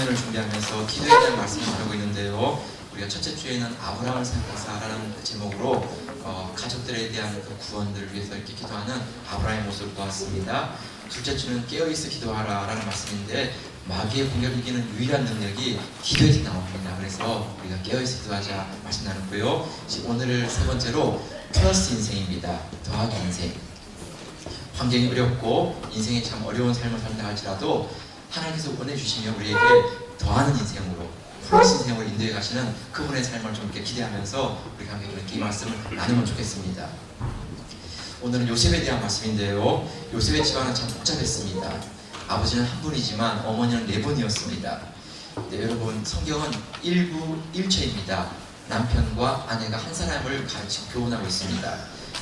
주년을 준비하면서 기도에 대한 말씀을 나누고 있는데요. 우리가 첫째 주에는 아브라함을 생각하사라는 제목으로 가족들에 대한 그 구원들을 위해서 이렇게 기도하는 아브라함의 모습을 보았습니다. 둘째 주는 깨어있어 기도하라 라는 말씀인데, 마귀의 공격을 이기는 유일한 능력이 기도에서 나옵니다. 그래서 우리가 깨어있어 기도하자 말씀 나눴고요. 오늘 세 번째로 플러스 인생입니다. 더하기 인생. 환경이 어렵고 인생이 참 어려운 삶을 산다 할지라도 하나님께서 보내주시면 우리에게 더하는 인생으로, 플러스 인생으로 인도해 가시는 그분의 삶을 좀 이렇게 기대하면서 우리가 함께 이렇게 이 말씀을 나누면 좋겠습니다. 오늘은 요셉에 대한 말씀인데요. 요셉의 집안은 참 복잡했습니다. 아버지는 한 분이지만 어머니는 네 분이었습니다. 네, 여러분, 성경은 일부일체입니다. 남편과 아내가 한 사람을 같이 교훈하고 있습니다.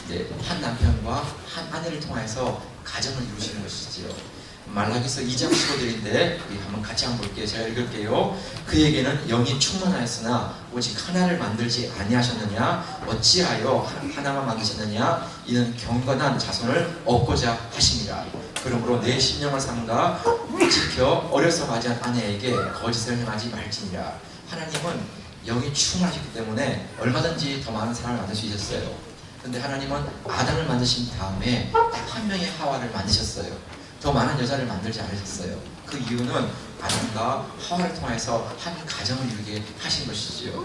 네, 한 남편과 한 아내를 통해서 가정을 이루시는 것이지요. 말라기서 2장 15절인데 우리 한번 같이 한번 볼게요. 제가 읽을게요. 그에게는 영이 충만하였으나 오직 하나를 만들지 아니하셨느냐? 어찌하여 하나만 만드셨느냐? 이는 경건한 자손을 얻고자 하심이라. 그러므로 내 심령을 삼가 지켜 어려서 맞이한 아내에게 거짓을 행하지 말지니라. 하나님은 영이 충만하셨기 때문에 얼마든지 더 많은 사람을 만들 수 있었어요. 근데 하나님은 아담을 만드신 다음에 딱 한 명의 하와를 만드셨어요. 더 많은 여자를 만들지 않으셨어요. 그 이유는 아담과 하와를 통해서 한 가정을 이루게 하신 것이지요.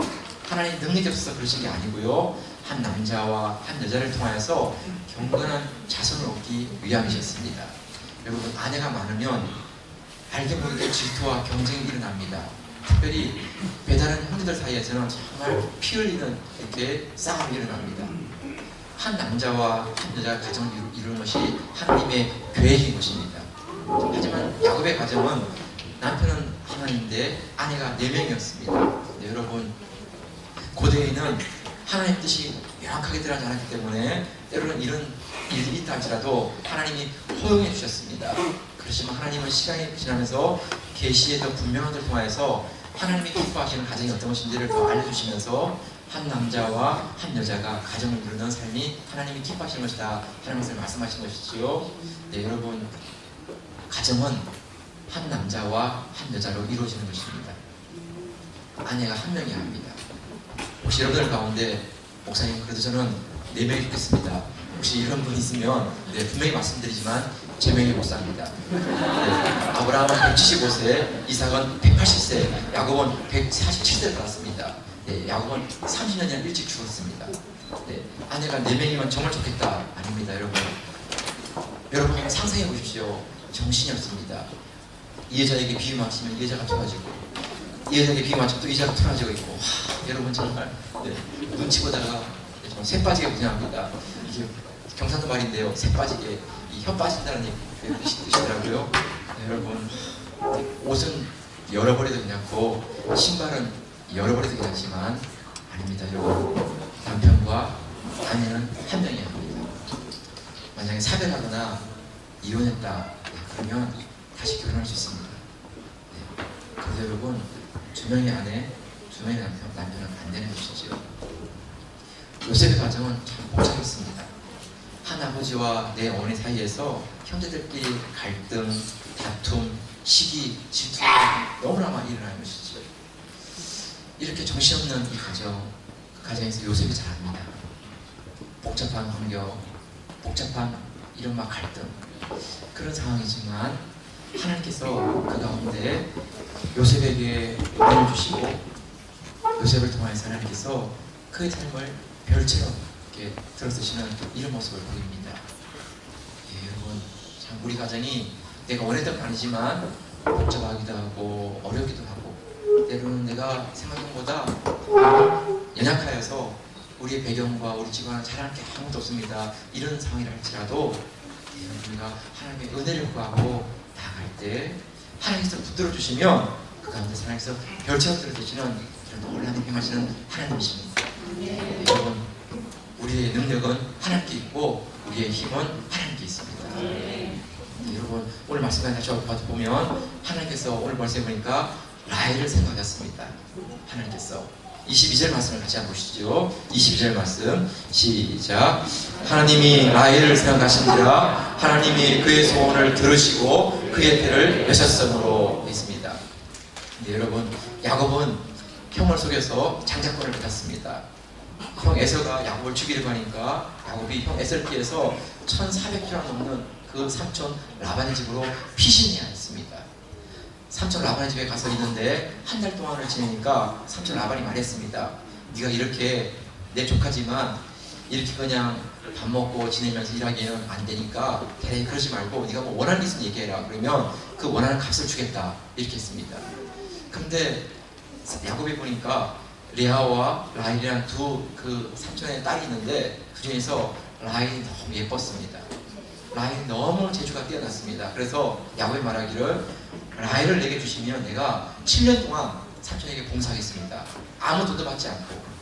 하나님 능력이 없어서 그러신 게 아니고요. 한 남자와 한 여자를 통해서 경건한 자손을 얻기 위함이셨습니다. 여러분, 아내가 많으면 알게 모르게 질투와 경쟁이 일어납니다. 특별히 배다른 형제들 사이에서는 정말 피 흘리는 이렇게 싸움이 일어납니다. 한 남자와 한 여자가 가정을 이루는 것이 하나님의 계획인 것입니다. 하지만 야곱의 가정은 남편은 하나님인데 아내가 4명이었습니다. 네, 여러분, 고대에는 하나님 뜻이 명확하게 드러나지 않았기 때문에 때로는 이런 일이 있다 할지라도 하나님이 허용해 주셨습니다. 그렇지만 하나님은 시간이 지나면서 계시의 더 분명한 것을 통해서 하나님이 기뻐하시는 가정이 어떤 것인지를 더 알려주시면서 한 남자와 한 여자가 가정을 이루는 삶이 하나님이 기뻐하시는 것이다 하는 것을 말씀하신 것이지요. 네, 여러분, 가정은 한 남자와 한 여자로 이루어지는 것입니다. 아내가 한 명이야 합니다. 혹시 여러분들 가운데 목사님, 그래도 저는 4명이 좋겠습니다. 혹시 이런 분 있으면 네, 분명히 말씀드리지만 제 명의 목사입니다. 네, 아브라함은 175세, 이삭은 180세, 야곱은 147세를 살았습니다. 네, 야곱은 30년이나 일찍 죽었습니다. 네, 아내가 4명이면 정말 좋겠다. 아닙니다, 여러분. 여러분 한번 상상해 보십시오. 정신이 없습니다. 이 여자에게 비유 맞추면 이 여자가 틀어지고, 이 여자에게 비유 맞추면 또 이 여자가 틀어지고 있고, 여러분 정말 네, 눈치 보다가 정말 새 빠지게 분양합니다. 이게 경상도 말인데요. 새 빠지게, 혀 빠진다는 뜻이더라고요. 네, 여러분, 옷은 열어버려도 괜찮고 신발은 열어버려도 괜찮지만 아닙니다. 여러분, 남편과 아내는 한 명이어야 합니다. 만약에 사별하거나 이혼했다, 네, 그러면 다시 결혼할 수 있습니다. 네, 그래서 여러분, 2명의 아내, 2명의 남편은 안 되는 것이지요. 요셉의 가정은 참 복잡했습니다. 한 아버지와 내 어머니 사이에서 형제들끼리 갈등, 다툼, 시기, 질투가 너무나 많이 일어나는 것이죠. 이렇게 정신없는 이 가정, 그 가정에서 요셉이 자랍니다. 복잡한 환경, 복잡한 이런 막 갈등, 그런 상황이지만 하나님께서 그 가운데 요셉에게 은혜를 주시고 요셉을 통해서 하나님께서 그의 삶을 별처럼 이렇게 들어쓰시는 이런 모습을 보입니다. 예, 여러분, 참 우리 가정이 내가 원했던 건 아니지만 복잡하기도 하고 어렵기도 하고 때로는 내가 생각한 것보다 연약하여서 우리의 배경과 우리 집안을 잘할 게 아무것도 없습니다. 이런 상황이라 할지라도 우리가 하나님의 은혜를 구하고 나아갈 때 하나님께서 붙들어 주시면 그 가운데 하나님께서 별처럼 들어주시는 놀라운 행하시는 하나님이십니다. 네, 여러분, 우리의 능력은 하나님께 있고 우리의 힘은 하나님께 있습니다. 네, 여러분, 오늘 말씀을 다시 보면 하나님께서 오늘 벌써 보니까 라헬을 생각하셨습니다. 하나님께서 22절 말씀을 같이 한번 보시죠. 22절 말씀 시작. 하나님이 라헬을 생각하시니라. 하나님이 그의 소원을 들으시고 그의 태를 여셨으므로 있습니다. 근데 여러분, 야곱은 형을 속여서 장자권을 받았습니다. 형 에서가 야곱을 죽이려고 하니까 야곱이 형 에서를 피해서 1400km 넘는 그 삼촌 라반의 집으로 피신해야 했습니다. 삼촌 라반의 집에 가서 있는데 한 달 동안을 지내니까 삼촌 라반이 말했습니다. 네가 이렇게 내 조카지만 이렇게 그냥 밥 먹고 지내면서 일하기는 안 되니까 대략 그러지 말고 네가 뭐 원하는 게 있으면 얘기해라. 그러면 그 원하는 값을 주겠다. 이렇게 했습니다. 근데 야곱이 보니까 레아와 라헬이라는 두 그 삼촌의 딸이 있는데 그 중에서 라헬이 너무 예뻤습니다. 라헬이 너무 재주가 뛰어났습니다. 그래서 야곱이 말하기를 라헬을 내게 주시면 내가 7년 동안 삼촌에게 봉사하겠습니다. 아무 돈도 받지 않고.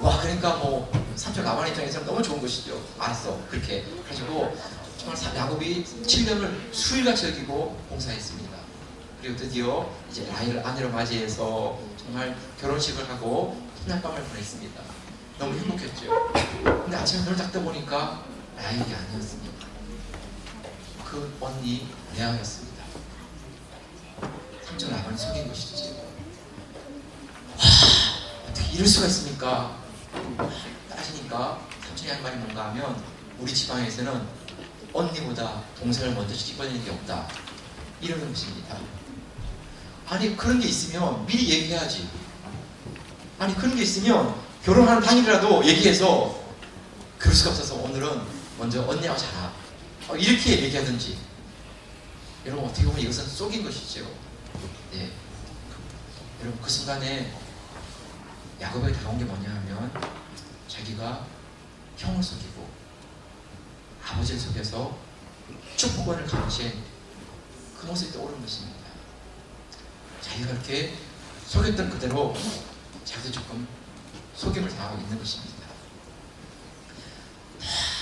와, 그러니까 뭐 삼촌 라반 입장에서는 너무 좋은 것이죠. 알았어, 그렇게. 그래가지고 정말 야곱이 7년을 수일같이 여기고 봉사했습니다. 그리고 드디어 이제 라헬을 아내로 맞이해서 정말 결혼식을 하고 흰날밤을 보냈습니다. 너무 행복했죠. 근데 아침에 눈을 딱 떠보니까 라헬이 아니었습니다. 그 언니 레아였습니다. 삼촌 라반이 속인 것이지. 와, 어떻게 이럴 수가 있습니까? 따지니까 삼촌이 한 말이 뭔가 하면 우리 지방에서는 언니보다 동생을 먼저 시집보내는 게 없다, 이러는 것입니다. 아니, 그런 게 있으면 미리 얘기해야지. 아니, 그런 게 있으면 결혼하는 당일이라도 얘기해서, 그럴 수가 없어서 오늘은 먼저 언니하고 자라, 이렇게 얘기하든지. 여러분, 어떻게 보면 이것은 속인 것이죠. 네. 여러분, 그 순간에 야곱에게 다가온 게 뭐냐 하면 자기가 형을 속이고 아버지를 속여서 축복권을 감취한 그 모습이 떠오르는 것입니다. 자기가 그렇게 속였던 그대로 자기도 조금 속임을 당하고 있는 것입니다.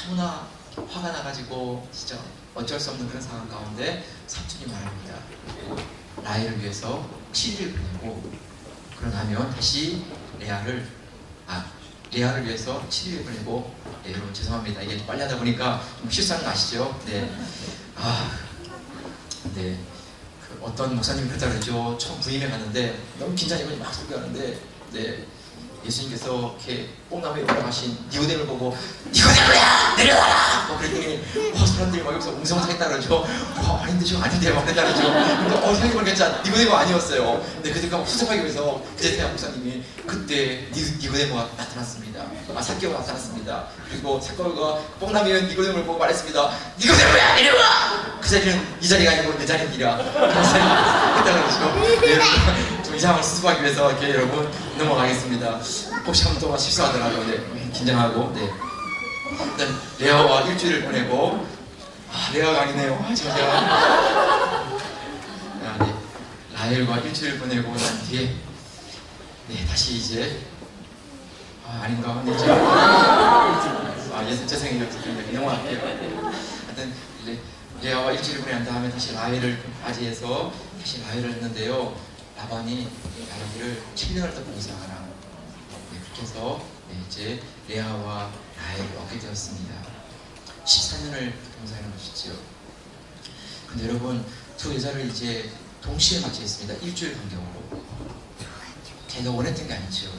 너무나 화가 나가지고 진짜 어쩔 수 없는 그런 상황 가운데 삼촌이 말합니다. 라헬을 위해서 7일을 보내고 그러나면 다시 레아를 위해서 7일을 보내고, 네, 여러분 죄송합니다. 이게 빨리 하다 보니까 좀 실수하는 거 아시죠? 네. 네. 그 어떤 목사님이 그랬다 그러죠. 처음 부임해 갔는데 너무 긴장이 막 소개하는데, 네, 예수님께서 이렇게 뽕나무에 올라가신 니고데모를 보고 니고데모야 내려와라! 그랬더니 사람들이 막 여기서 웅성하겠다 그러죠. 아닌데 막 그랬다 그러죠. 근데 생각해 보니까 니고데모 아니었어요. 근데 그들과 후접하기 위해서 그제서야 목사님이 그때 니고데모가 나타났습니다. 삭개오가 나타났습니다. 그리고 삭개오가 뽕나무에 니고데모를 보고 말했습니다. 니고데모야 내려와! 그 자리는 이 자리가 아니고 내 자리니라. 그랬다 그러죠. 네, 좀 이 상황을 수습하기 위해서 이렇게 여러분 넘어가겠습니다. 혹시 한 번 동안 실수하더라도, 네, 긴장하고, 네. 일단 레아와 일주일을 보내고, 레아가 아니네요. 제가 네, 라헬과 일주일을 보내고 난 뒤에, 네, 다시 이제 아닌가? 네, 죄송해요. 넘어갈게요. 하여튼 이제 레아와 일주일을 보낸 다음에 다시 라헬을 맞이해서 다시 라헬을 했는데요. 라반이 라헬을 7년을 더 봉사하라, 네, 그렇게 해서, 네, 이제 레아와 라헬을 얻게 되었습니다. 14년을 봉사하는 것이지요. 근데 여러분, 두 여자를 이제 동시에 맞이했습니다. 일주일 간격으로. 제가 원했던 게 아니죠.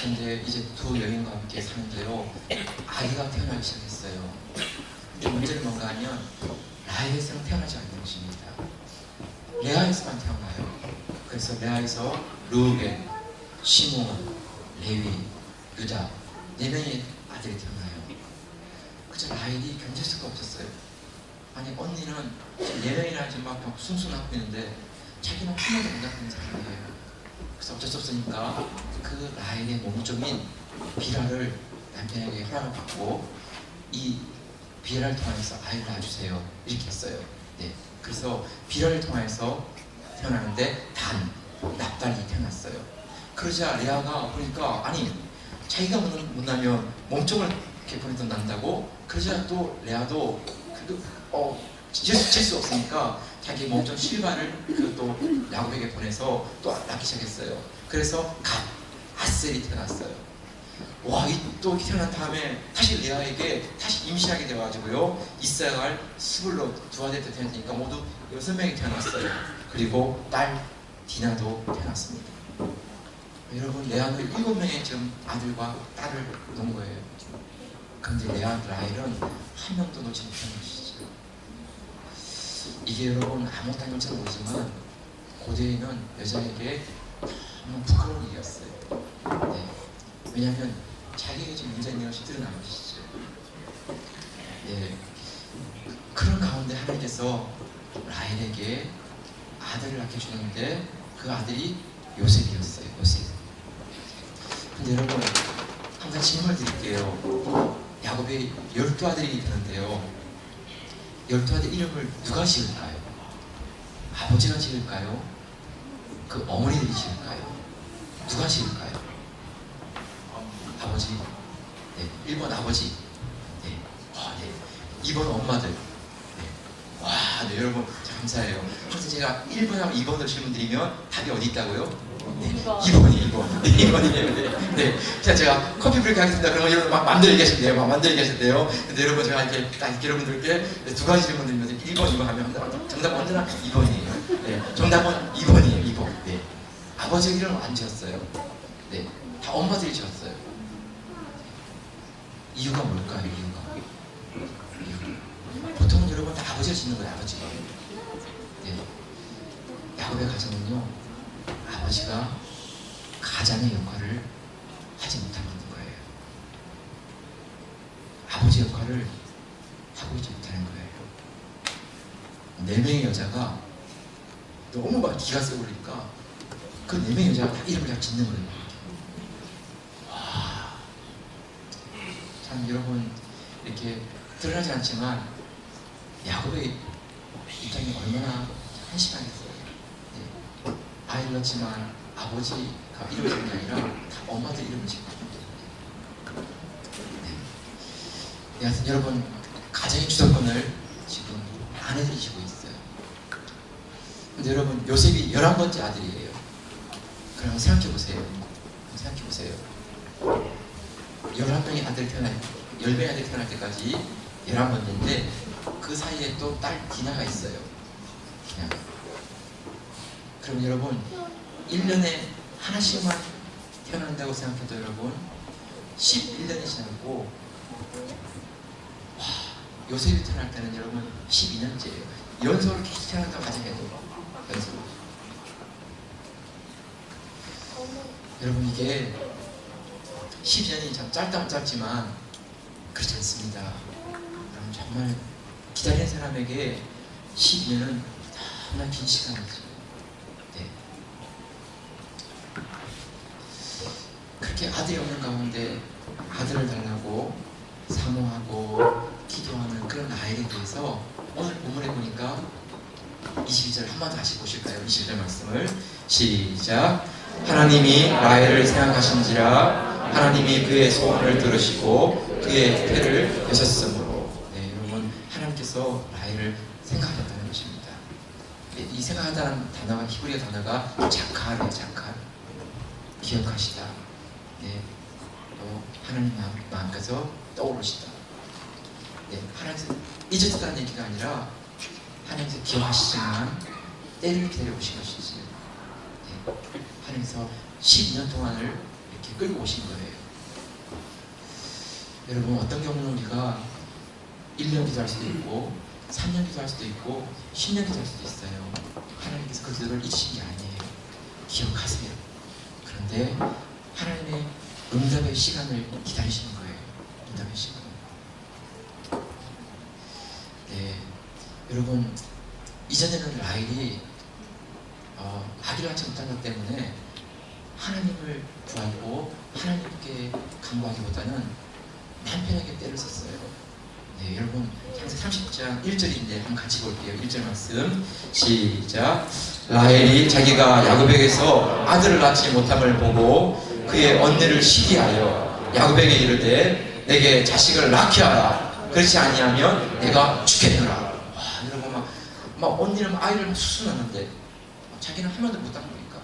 근데 이제 두 여인과 함께 사는데요, 아이가 태어나기 시작했어요. 근데 문제는 뭔가 하면 라헬에서는 태어나지 않는 것입니다. 레아에서만 태어나요. 그래서 레아에서 루벤, 시몬, 레위, 유다 4명의 아들이 태어나요. 그저 라헬이 견딜 수가 없었어요. 아니, 언니는 4명이나 지금 막 순순하고 있는데 자기는 한 번도 못 낳는 사람이에요. 그래서 어쩔 수 없으니까 그 라헬의 몸종인 비라를 남편에게 허락을 받고 이 비라를 통해서 아이를 낳아주세요, 이렇게 했어요. 네. 그래서 비라를 통해서 태어나는데 단, 납달이 태어났어요. 그러자 레아가 보니까, 아니, 자기가 못 나면 몸종을 이렇게 보내도 난다고? 그러자 또 레아도 질 수 없으니까 자기 몸종 실바를 또 야곱에게 보내서 또 낳기 시작했어요. 그래서 아셀이 태어났어요. 와, 또 태어난 다음에 다시 레아에게 다시 임신하게 돼가지고요, 이삭을 스불로 두 아들이 태어났으니까 모두 6명이 태어났어요. 그리고 딸 디나도 태어났습니다. 여러분, 레아는 7명의 지금 아들과 딸을 놓은 거예요. 그런데 레아 라헬은 한 명도 놓지 못한 것이죠. 이게 여러분 아무것도 아닌 것처럼 보이지만 고대에는 여자에게 너무 부끄러운 일이었어요. 네. 왜냐하면 자기에게 지금 문제 있는 것이 드러난 것이죠. 네. 그런 가운데 하나님께서 라헬에게 아들을 낳게 주는데 그 아들이 요셉이었어요. 요셉. 근데 여러분, 항상 질문을 드릴게요. 야곱의 12아들이 되는데요, 12아들 이름을 누가 지을까요? 아버지가 지을까요? 그 어머니들이 지을까요? 누가 지을까요? 아버지. 네. 1번 아버지. 네. 네. 2번 엄마들. 네. 와, 네, 여러분 감사해요. 그래서 제가 1번하고 2번으로 질문 드리면 답이 어디 있다고요? 네, 2번이에요, 2번. 네, 2번이에요. 네. 네. 자, 제가 커피 브레이크 하겠습니다. 그러면 여러분 막 맘대로 얘기하시면 돼요. 맘대로 얘기하시면 돼요. 근데 여러분, 제가 이렇게 딱 여러분들께 두 가지 질문 드리면서 1번, 2번 하면 정답은 언제나 2번이에요. 네. 정답은 2번이에요, 2번. 네. 아버지 이름은 안 지었어요. 네. 다 엄마들이 지었어요. 이유가 뭘까요, 이유가? 보통은 여러분 다 아버지가 짓는 거예요, 아버지가. 네. 야곱의 가정은요, 아버지가 가장의 역할을 하지 못하고 있는 거예요. 아버지 역할을 하고 있지 못하는 거예요. 4명의 여자가 너무 막 기가 세고 그러니까 그 4명의 여자가 다 이름을 다 짓는 거예요. 와, 참 여러분, 이렇게 드러나지 않지만 야곱의 입장이 얼마나 한심하겠어요. 네. 아이를 낳지만 아버지가 이름을 짓는 게 아니라 다 엄마들 이름을 짓고 있는 거예요. 네. 하여튼 여러분, 가정의 주도권을 지금 아내들이 지고 있어요. 근데 여러분, 요셉이 11번째 아들이에요. 그럼 생각해보세요. 생각해보세요. 11명의 아들 태어날, 10명의 아들 태어날 때까지 11번째인데 그 사이에 또 딸 디나가 있어요. 디나가. 그럼 여러분, 1년에 하나씩만 태어난다고 생각해도 여러분 11년이 지났고, 와, 요셉이 태어날 때는 여러분 12년째예요. 연속으로 계속 태어난다고 가정해도 연속으로. 여러분, 이게 12년이 참 짧다면 짧지만 그렇지 않습니다. 여러분, 정말 기다리는 사람에게 12년은 너무나 긴 시간이죠. 네. 그렇게 아들이 없는 가운데 아들을 달라고 사모하고 기도하는 그런 라헬에 대해서 오늘 본문에 보니까 22절 한 번 다시 보실까요? 22절 말씀을 시작. 하나님이 라헬을 생각하신지라 하나님이 그의 소원을 들으시고 그의 태를 여셨으므로. 네, 여러분, 하나님께서 라헬을 생각하셨다는 것입니다. 네, 이 생각하다는 단어가, 히브리어 단어가 자카르, 자카르, 기억하시다. 네, 또 하나님 마음께서 떠오르시다. 네, 하나님께서 잊으셨다는 얘기가 아니라 하나님께서 기억하시지만 때를 기다려 오신 것이지. 네, 하나님께서 12년 동안을 이렇게 끌고 오신 거예요. 여러분, 어떤 경우는 우리가 1년 기도할 수도 있고 3년 기도할 수도 있고 10년 기도할 수도 있어요. 하나님께서 그 기도를 잊으신 게 아니에요. 기억하세요. 그런데 하나님의 응답의 시간을 기다리시는 거예요. 응답의 시간. 네, 여러분, 이전에는 라헬이 아기를 낳지 못한 것 때문에 하나님을 구하고 하나님께 간구하기보다는 남편에게 때를 썼어요. 네, 여러분, 창세기 30장 1절인데 한번 같이 볼게요. 1절 말씀 시작. 라헬이 자기가 야곱에게서 아들을 낳지 못함을 보고 그의 언니를 시기하여 야곱에게 이르되 내게 자식을 낳게 하라. 그렇지 아니하면 내가 죽겠노라. 와, 여러분, 막 언니는 아이를 수술 낳는데 자기는 한 번도 못 낳는 거니까,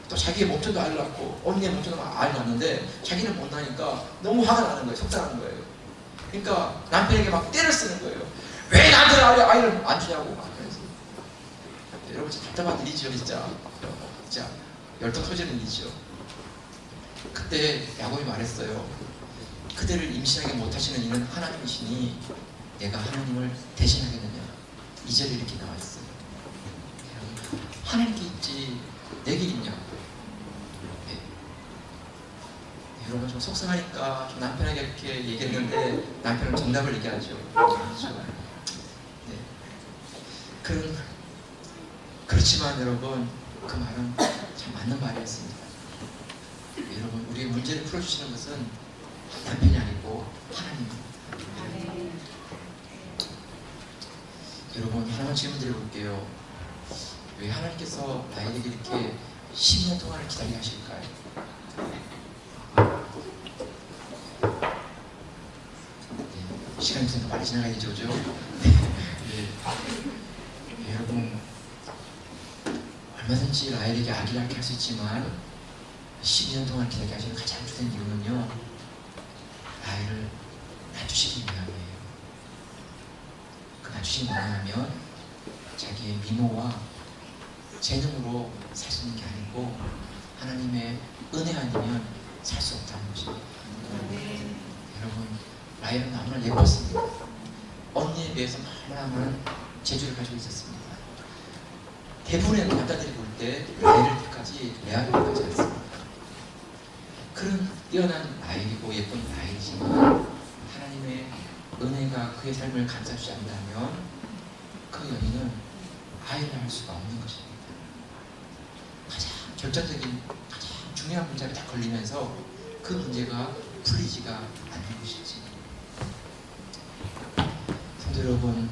또 자기의 몸통도 아이를 낳고 언니의 몸통도 아이를 낳는데 자기는 못 낳으니까 너무 화가 나는 거예요. 속상한 거예요. 그러니까 남편에게 막 때를 쓰는 거예요. 왜 나한테 아이를 안 주냐고 막. 그래서 여러분, 진짜 답답한 일이죠, 진짜. 진짜 열정 터지는 일이죠. 그때 야곱이 말했어요. 그대를 임신하게 못하시는 이는 하나님이시니 내가 하나님을 대신하겠느냐. 2절에 이렇게 나와 있어요. 하나님께 있지 내게 있냐. 네. 여러분 좀 속상하니까 좀 남편에게 이렇게 얘기했는데 남편은 정답을 얘기하죠. 그렇죠. 네. 그렇지만 여러분 그 말은 참 맞는 말이었습니다. 여러분 우리의 문제를 풀어주시는 것은 남편이 아니고 하나님입니다. 여러분 하나만 질문 드려볼게요. 왜 하나님께서 나에게 이렇게 10년 동안을 기다리게 하실까요? 네, 시간이 무슨 빨리 지나가야 되죠, 그죠? 네. 여러분 얼마든지 라헬에게 아기를 낳게 할 수 있지만 12년 동안 기다리게 하시는 가장 주된 이유는요, 라헬을 낮추시기 위함이에요. 그 낮추시기 뭐냐면 자기의 미모와 재능으로 살 수 있는 게 아니고 하나님의 은혜 아니면 살 수 없다는 것입니다. 여러분 라헬은 너무나 예뻤습니다. 언니에 비해서 너무나 많은 재주를 가지고 있었습니다. 대부분의 남자들이 볼 때 라헬을 끝까지 레아를 끝까지 않습니다. 그런 뛰어난 라헬이고 예쁜 라헬이지만 하나님의 은혜가 그의 삶을 감싸주지 않는다면 그 여인은 아이를 낳을 수가 없는 것입니다. 가장 결정적인 가장 중요한 문제가 딱 걸리면서 그 문제가 풀리지가 않는 것이지. 성도 여러분,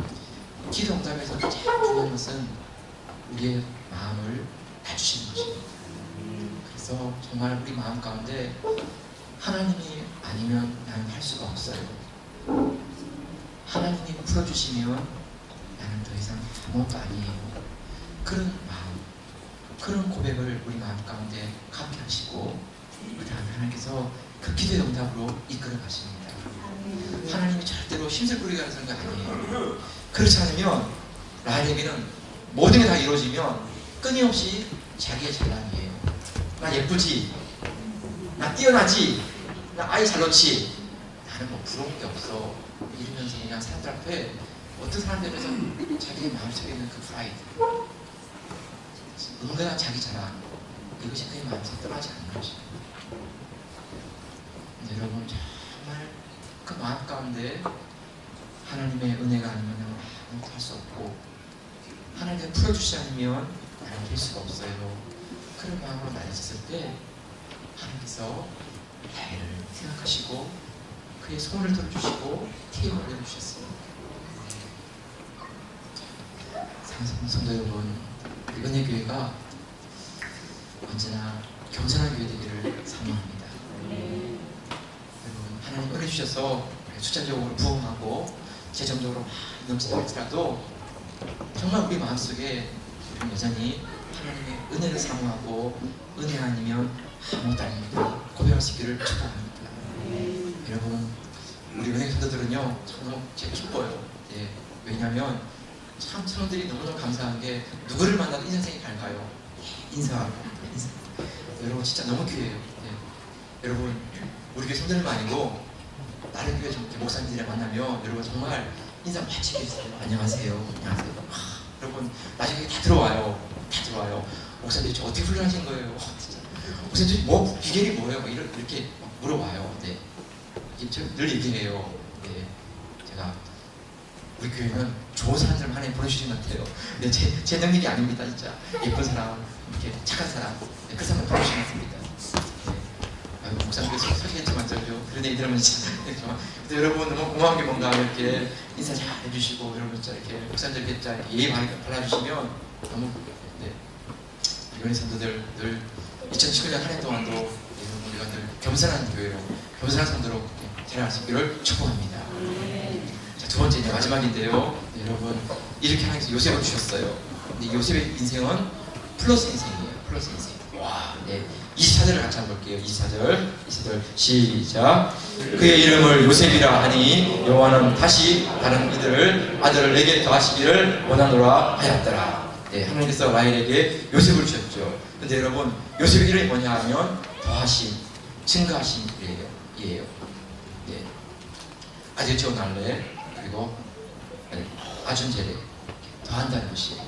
기도 응답에서 가장 중요한 것은 우리의 마음을 낮추시는 것입니다. 그래서 정말 우리 마음 가운데 하나님이 아니면 나는 할 수가 없어요. 하나님이 풀어주시면 나는 더 이상 아무것도 아니에요. 그런 마음, 그런 고백을 우리 마음 가운데 갖게 하시고 그 다음에 하나님께서 그 기도의 응답으로 이끌어 가십니다. 하나님이 절대로 힘을 부리게 하는 게 아니에요. 그렇지 않으면 라헬에게는 모든 게 다 이루어지면 끊임없이 자기의 잘남이에요. 나 예쁘지? 나 뛰어나지? 나 아이 잘 놓지? 나는 뭐 부러운 게 없어. 이러면서 그냥 사람들 앞에 어떤 사람들에서 자기의 마음속에 있는 그 프라이드, 은근한 자기 자랑, 이것이 그의 마음속에 떠나지 않는 것입니다. 여러분 정말 그 마음 가운데 하나님의 은혜가 아니면 아무것도 할 수 없고 하나님께서 풀어주시지 않으면 나는 될 수가 없어요. 그런 마음으로 나뉘었을 때 하나님께서 라헬을 생각하시고 그의 소원을 들어주시고 태임을 올려주셨습니다. 사랑하는 성도 여러분, 은혜교회가 언제나 겸손한 교회 되기를 사모합니다. 여러분 하나님 은혜 주셔서 숫자적으로 부흥하고 재정적으로 많이 넘치다 할지라도 정말 우리 마음속에 우리는 여전히 하나님의 은혜를 사모하고 은혜 아니면 아무것도 아닙니다. 고백할 수 있기를 축복합니다. 여러분 우리 은혜 성도들은요 너무 제가 기뻐요. 예, 왜냐하면 참 성도들이 너무너무 감사한 게 누구를 만나도 인생이 밝아요. 인사하고 인사. 여러분 진짜 너무 귀해요. 예. 여러분 우리 교회 성도들만 아니고 다른 교회 목사님들이랑 만나면 여러분 정말 인사 많이 해주세요. 안녕하세요. 안녕하세요. 여러분 나중에 다 들어와요. 다 들어와요. 목사님 저 어떻게 훈련하신 거예요? 진짜. 목사님 뭐 비결이 뭐예요? 이렇게 물어봐요. 네. 늘 얘기해요. 네. 제가 우리 교회는 좋은 사람들만 하나님 보내주신 것 같아요. 네, 제 능력이 아닙니다. 진짜 예쁜 사람, 이렇게 착한 사람, 네, 그 사람 보내주신 것 같습니다. 네. 목사님께서 소개했지만 그런 얘기 들으면 진짜 근데 여러분 너무 고마운 게 뭔가 이렇게 인사 잘 해주시고 여러분 진짜 이렇게 목사님들 이렇게 예의 바르게 발라주시면 너무 네. 이번에 성도들 늘 2019년 한 해 동안도 여러분 우리가 늘 겸손한 교회로 겸손한 성도로 자라날 수 있기를 축복합니다. 자, 두 번째 이제 마지막인데요. 네, 여러분 이렇게 하나님께서 요셉을 주셨어요. 근데 요셉의 인생은 플러스 인생이에요. 플러스 인생. 와, 네. 24절을 같이 한번 볼게요. 24절 시작. 그의 이름을 요셉이라 하니 여호와는 다시 다른 아들을 내게 더하시기를 원하노라 하였더라. 네, 하나님께서 라헬에게 요셉을 주셨죠. 근데 여러분 요셉의 이름이 뭐냐 하면 더하심, 증가하심 이에요. 예. 아디오체오 날레 그리고 아준제레 더한다는 것이에요.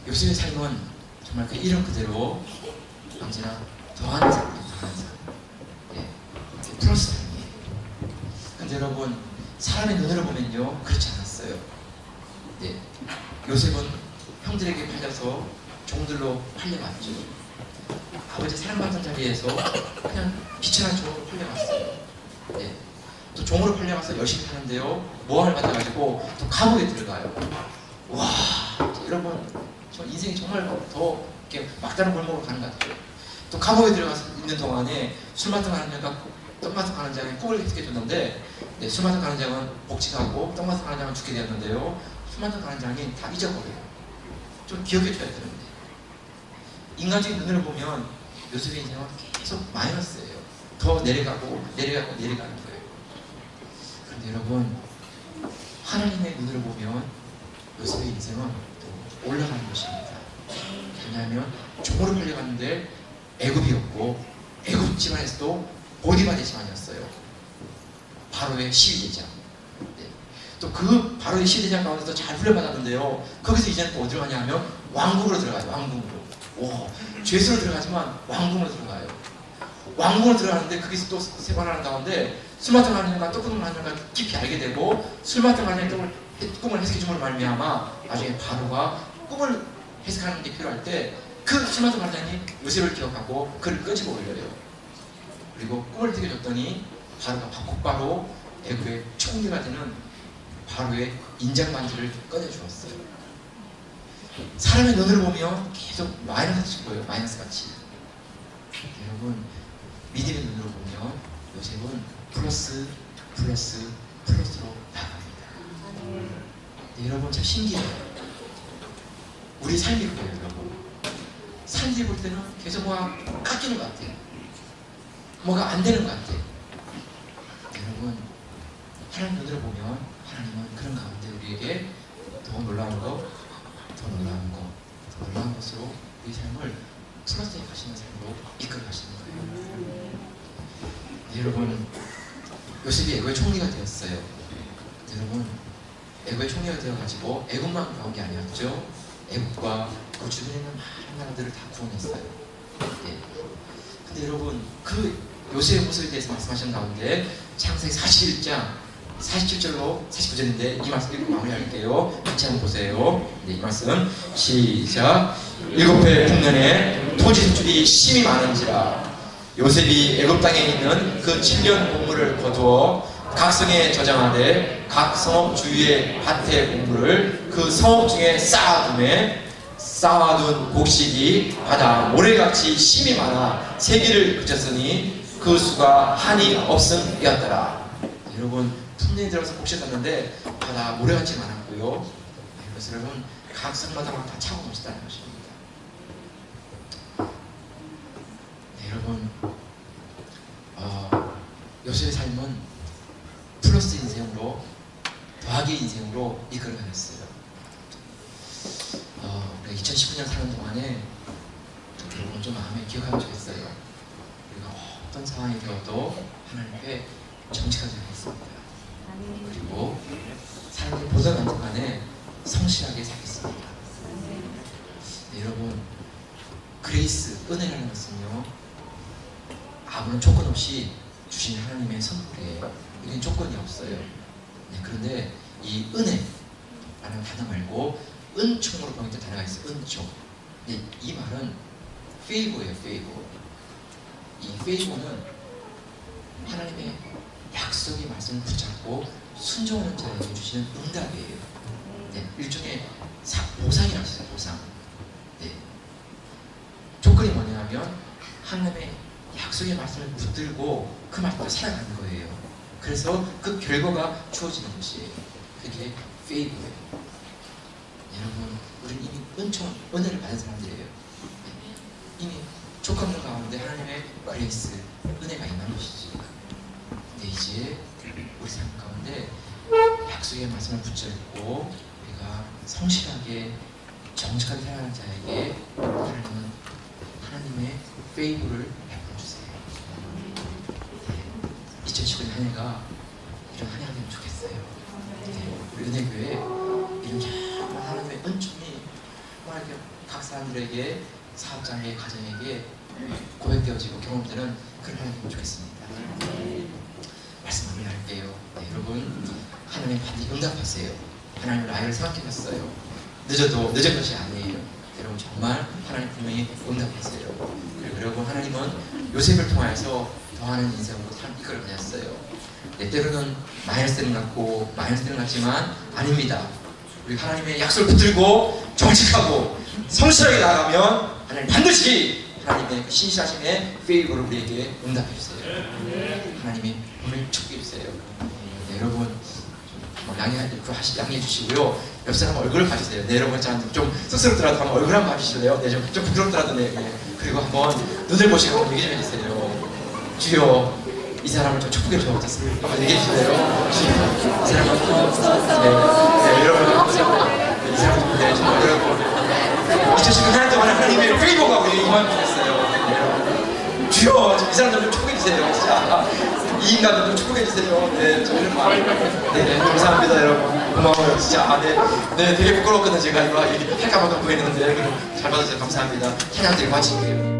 요셉의 삶은 정말 그 이름 그대로 언제나 더하는 삶이에요. 더하는 삶. 예. 플러스 삶이에요. 근데 여러분 사람의 눈으로 보면요 그렇지 않았어요. 예. 요셉은 형들에게 팔려서 종들로 팔려갔죠. 아버지 사랑받던 자리에서 그냥 비천한 종으로 팔려갔어요. 예. 또 종으로 팔려가서 열심히 사는데요 모함을 받아가지고 또 감옥에 들어가요. 와 여러분 저 인생이 정말 더 이렇게 막다른 골목으로 가는 것 같아요. 또 감옥에 들어가서 있는 동안에 술 맡은 가는 자가 떡 맡은 가는 자에게 꿈을 깨게 줬는데 네, 술 맡은 가는 자는 복직하고 떡 맡은 가는 자는 죽게 되었는데요 술 맡은 가는 자는 다 잊어버려요. 좀 기억해줘야 되는데 인간적인 눈으로 보면 요셉의 인생은 계속 마이너스예요. 더 내려가고 내려가는 거예요. 그런데 여러분 하나님의 눈으로 보면 요셉의 인생은 또 올라가는 것입니다. 왜냐하면 종으로 팔려갔는데 애굽이었고 애굽 집안에서도 보디발의 집안이었어요. 바로의 시위대장. 네. 또 그 바로의 시위대장 가운데서 잘 훈련받았는데요 거기서 이제는 또 어디로 가냐 하면 왕궁으로 들어가요. 왕궁으로. 오, 죄수로 들어가지만 왕궁으로 들어가요. 왕궁으로 들어가는데 거기서 또 생활하는 가운데 술 맡은 하나님과 떡국을 하나님과 깊이 알게 되고 술 맡은 하나님의 꿈을 해석해 줌으로 말미암아 나중에 바로가 꿈을 해석하는 게 필요할 때 그 술 맡은 하나님이 요셉을 기억하고 그를 끄집어 올려요. 그리고 꿈을 들려줬더니 바로가 곧바로 애굽의 총리가 되는 바로의 인장반지를 꺼내주었어요. 사람의 눈으로 보면 계속 마이너스 보여요. 마이너스 같이. 여러분 믿음의 눈으로 보면 요셉은 플러스로 나갑니다. 네, 여러분 참 신기해요. 우리 삶이 그래요. 여러분 삶이 볼 때는 계속 뭐가 깎이는 것 같아요. 뭐가 안 되는 것 같아요. 네, 여러분 하나님 눈으로 보면 하나님은 그런 가운데 우리에게 더 놀라운 것으로 우리 삶을 플러스에 가시는 삶으로 이끌어 가시는 거예요. 네, 여러분 요셉이 애굽의 총리가 되었어요. 네, 여러분 애굽의 총리가 되어가지고 애굽만 가온 게 아니었죠. 애굽과 그 주변에 있는 많은 나라들을 다 구원했어요. 네. 근데 여러분 그 요셉의 모습에 대해서 말씀하시는 가운데 창세기 41장 47절로 49절인데 이 말씀 읽고 마무리할게요. 같이 한번 보세요. 네, 이 말씀 시작. 7해 풍년에 토지 수출이 심히 많은지라 요셉이 애굽 땅에 있는 그 7년 곡물을 거두어 각 성에 저장하되 각 성읍 주위의 밭의 곡물을 그 성읍 중에 쌓아둔 곡식이 바다 모래같이 심히 많아 세기를 그쳤으니 그 수가 한이 없음이었더라. 여러분 풍년이 들어서 곡식을 샀는데 바다 모래같이 많았고요. 그래서 여러분 각 성마다 다 차고 넘치다는 것입니다. 네, 여러분 요셉의 삶은 플러스 인생으로 더하기 인생으로 이끌어가셨어요. 2019년 사는 동안에 여러분 좀 마음에 기억하면 좋겠어요. 우리가 어떤 상황이 되어도 하나님께 정직하게 하겠습니다. 그리고 사람들이 보던 동안에 성실하게 살겠습니다. 네, 여러분 그레이스, 은혜라는 것은요 아무런 조건 없이 주신 하나님의 선물이에요. 이건 조건이 없어요. 네, 그런데 이 은혜라는 단어 말고 은총으로 번역된 단어가 있어요. 은총. 네, 이 말은 페이버예요. 페이버. 이 페이버는 하나님의 약속의 말씀을 붙잡고 순종하는 자에게 주시는 응답이에요. 네, 일종의 보상이라고 했어요. 보상. 네. 조건이 뭐냐면 하나님의 약속의 말씀을 붙들고 그 말씀을 살아가는 거예요. 그래서 그 결과가 주어지는 것이에요. 그게 페이버예요. 여러분, 우리는 이미 은혜를 받은 사람들이에요. 이미 조건들 가운데 하나님의 그레이스, 은혜가 임한 것이지. 근데 이제 우리 삶 가운데 약속의 말씀을 붙잡고 우리가 성실하게 정직하게 살아가는 자에게 하나님은 하나님의 페이브를 베풀어 주세요. 2019년 한 해가 이런 한 해가 되면 좋겠어요. 우리 은혜교회 이런 정말 하나님의 은총이 정말 이렇게 각 사람들에게, 사업장에게, 가정에게 고백되어지고 경험되는 그런 하나님 되면 좋겠습니다. 말씀 마무리할게요. 여러분, 하나님 반드시 응답하세요. 하나님은 아이를 생각해봤어요. 늦은 것이 아니에요. 여러분 정말 하나님 분명히 응답하세요. 그리고 여러분, 하나님은 요셉을 통하여서 더하는 인생으로 삶 이끌어 가셨어요. 때로는 마이너스는 같지만 아닙니다. 우리 하나님의 약속을 붙들고 정직하고 성실하게 나아가면 하나님 반드시 하나님의 그 신실하심의 페이버를 우리에게 응답해 주세요. 하나님이 오늘 축복해 주세요. 여러분 양해해 주시고요. 옆 사람 얼굴을 봐주세요. 네, 여러분 좀 쑥스럽더라도 한번 얼굴 한번 봐주실래요? 네, 좀 부끄럽더라도 네. 그리고 한번 눈을 보시고 한번 얘기 좀 해주세요. 주여, 이 사람을 좀 축복해 주셨으면 한번 얘기해 주실래요? 주여, 이 사람을 네, 여러분 이 사람 네, 정말 여러분 2019년 한 해 동안 하나님의 페이버가 우리에게 임하면 좋겠어요. 주여, 이 사람들 좀 축복해 주세요. 진짜 이 인간들 좀 축복해 주세요. 네, 정말 네, 감사합니다, 여러분. 고마워요, 진짜. 네, 되게 부끄럽거든요. 제가 이거 할까 말까 보이는데 잘 받아주셔서 감사합니다. 찬양 드리고 마칠게요.